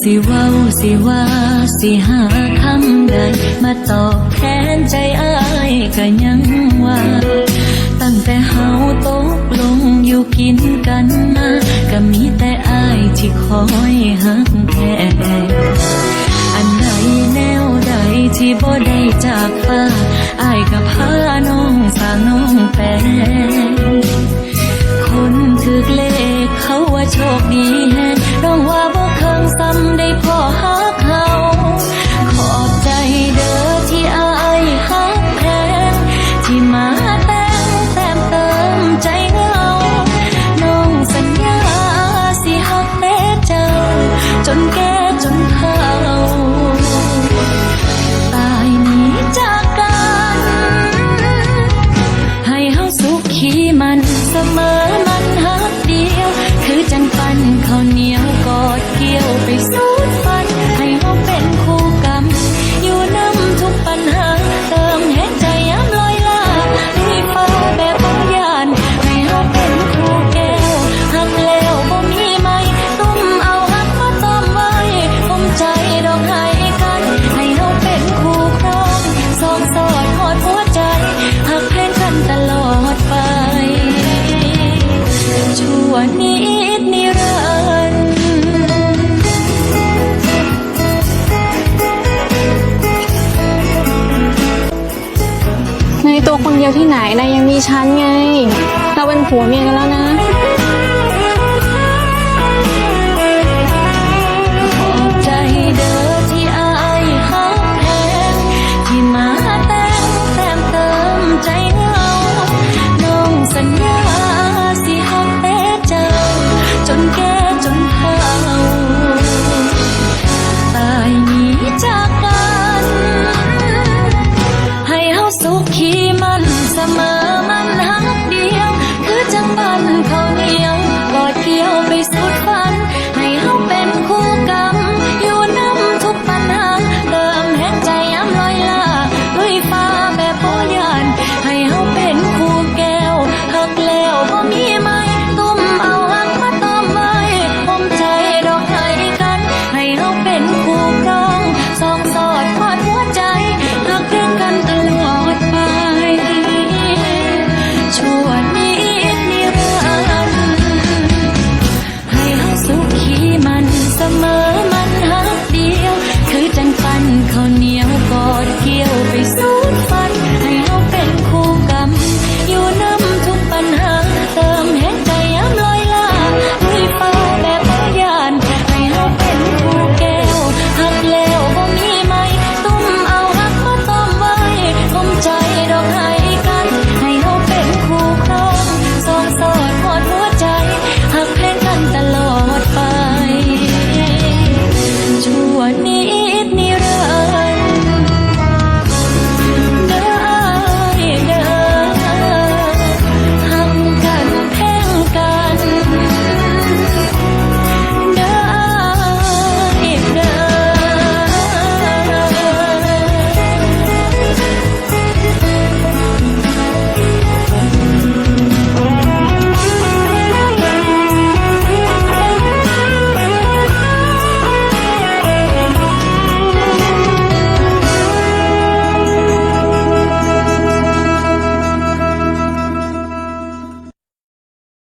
สิเว้าสิว่าสิหาคำใดมาตอบแทนใจอ้ายก็ยังว่าตั้งแต่เฮาตกลงอยู่กินกันมาก็มีแต่อ้ายที่คอยหักแท้อันใดแนวใดที่บ่ได้จากฟ้าอ้ายก็พาน้องสร้างน้องแปลคนถึกเลขเขาว่าโชคดีแฮงน้องว่าบ่เคยซ้ำได้พอหักเขาขอบใจเด้อที่อ้ายหักแพงที่มาแต่งแต้มเติมใจเหงาน้องสัญญาสิหักแต่เจ้าจนแก่จนเฒ่าตายหนีจากกันให้เฮาสุขีมันเสมอมันหักเดียวคือจังปันข้าวเหนียวกอดเกี่ยวไปสุดฝันให้เฮาเป็นคู่กรรมอยู่นำทุกปัญหาเติมแห่งใจย้ำลอยลาให้ฟ้าแบบบ่ยานให้เฮาเป็นคู่แก้วหักแล้วบ่มีไหมตุ้มเอาหักมาต้มไว้ภูมิใจดอกให้กันให้เฮาเป็นคู่ครองสองสอดหอดหัวใจหักแพงกันตลอดไปชั่วนิดนิรันดร์ในตัวคนเดียวที่ไหนนายยังมีฉันไงเราเป็นผัวเมียกันแล้วนะ